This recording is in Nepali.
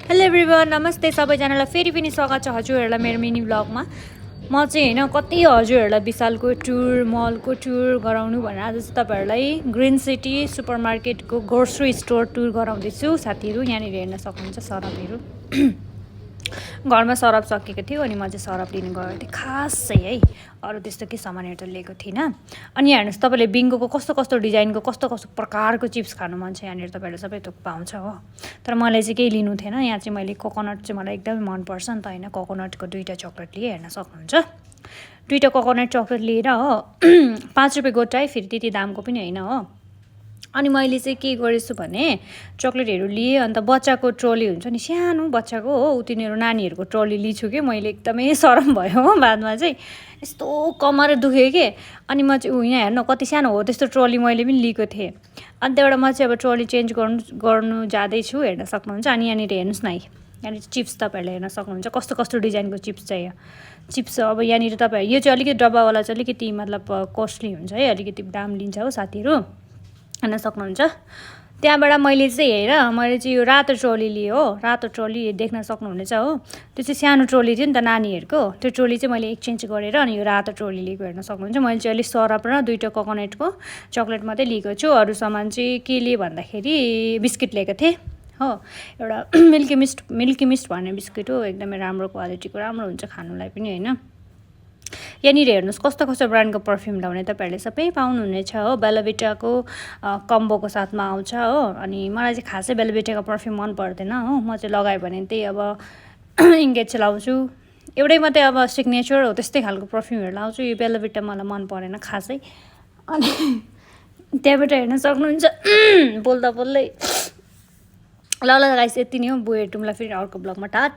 हेलो एभ्रिवान, नमस्ते सबैजनालाई फेरि पनि स्वागत छ हजुरहरूलाई मेरो मिनी ब्लगमा। म चाहिँ होइन कति हजुरहरूलाई विशालको टुर मलको टुर गराउनु भनेर आज चाहिँ तपाईँहरूलाई ग्रिन सिटी सुपर मार्केटको ग्रोसरी स्टोर टुर गराउँदैछु साथीहरू। यहाँनिर हेर्न सक्नुहुन्छ सरपहरू। घरमा सरप सकेको थियो अनि म चाहिँ सरप लिनु गएको थिएँ खास चाहिँ है, अरू त्यस्तो के सामानहरू त लिएको थिइनँ। अनि हेर्नुहोस् तपाईँले बिङ्गोको कस्तो कस्तो डिजाइनको कस्तो कस्तो प्रकारको चिप्स खानु मन छ यहाँनिर तपाईँहरूले सबै थोक पाउँछ हो। तर मलाई चाहिँ केही लिनु थिएन। यहाँ चाहिँ मैले कोकोनट चाहिँ मलाई एकदमै मनपर्छ नि त होइन, कोकोनटको 2टा चक्लेट लिएँ, हेर्न सक्नुहुन्छ 2टा कोकोनट चक्लेट लिएर हो 5 रुपियाँ गोटा, फेरि त्यति दामको पनि होइन हो। अनि मैले चाहिँ के गरेछु भने चक्लेटहरू लिएँ, अन्त बच्चाको ट्रली हुन्छ नि सानो बच्चाको हो, तिनीहरू नानीहरूको ट्रली लिन्छु कि मैले, एकदमै सरम भयो हो। बादमा चाहिँ यस्तो कमर दुख्यो कि अनि म चाहिँ यहाँ हेर्नु कति सानो हो त्यस्तो ट्रली मैले पनि लिएको थिएँ। अनि त्यहाँबाट म चाहिँ अब ट्रली चेन्ज गर्नु जाँदैछु, हेर्न सक्नुहुन्छ। अनि यहाँनिर हेर्नुहोस् न, यहाँनिर चिप्स तपाईँहरूले हेर्न सक्नुहुन्छ कस्तो कस्तो डिजाइनको चिप्स चाहियो। चिप्स अब यहाँनिर तपाईँ यो चाहिँ अलिकति डब्बावाला चाहिँ अलिकति मतलब कस्टली हुन्छ है, अलिकति दाम लिन्छ हो साथीहरू, हेर्न सक्नुहुन्छ। त्यहाँबाट मैले चाहिँ मैले चाहिँ यो रातो ट्रली लिएँ हो, रातो ट्रली देख्न सक्नुहुनेछ हो। त्यो चाहिँ सानो ट्रली थियो नि त नानीहरूको, त्यो ट्रली चाहिँ मैले एक्सचेन्ज गरेर अनि यो रातो ट्रली लिएको, हेर्न सक्नुहुन्छ। मैले चाहिँ अलिक सरप र 2टा कोकोनटको चक्लेट मात्रै लिएको छु। अरू सामान चाहिँ के लिएँ भन्दाखेरि बिस्किट लिएको थिएँ हो, एउटा मिल्की मिस्ट भन्ने बिस्किट हो, एकदमै राम्रो क्वालिटीको, राम्रो हुन्छ खानुलाई पनि होइन। यहाँनिर हेर्नुहोस् कस्तो कस्तो ब्रान्डको पर्फ्युम लाउने तपाईँहरूले सबै पाउनुहुनेछ हो। बेलाभिटाको कम्बोको साथमा आउँछ हो। अनि मलाई चाहिँ खासै बेलाभिटाको पर्फ्युम मन पर्दैन हो, म चाहिँ लगायो भने त्यही अब इङ्गेज लाउँछु, एउटै मात्रै अब सिग्नेचर हो त्यस्तै खालको पर्फ्युमहरू लाउँछु। यो बेलाभिटा मलाई मन परेन खासै। अनि त्यहाँबाट हेर्न सक्नुहुन्छ बोल्दा बोल्दै ल गाइस यति नै हो। बुहेटौँला फेरि अर्को ब्लगमा, टाटा।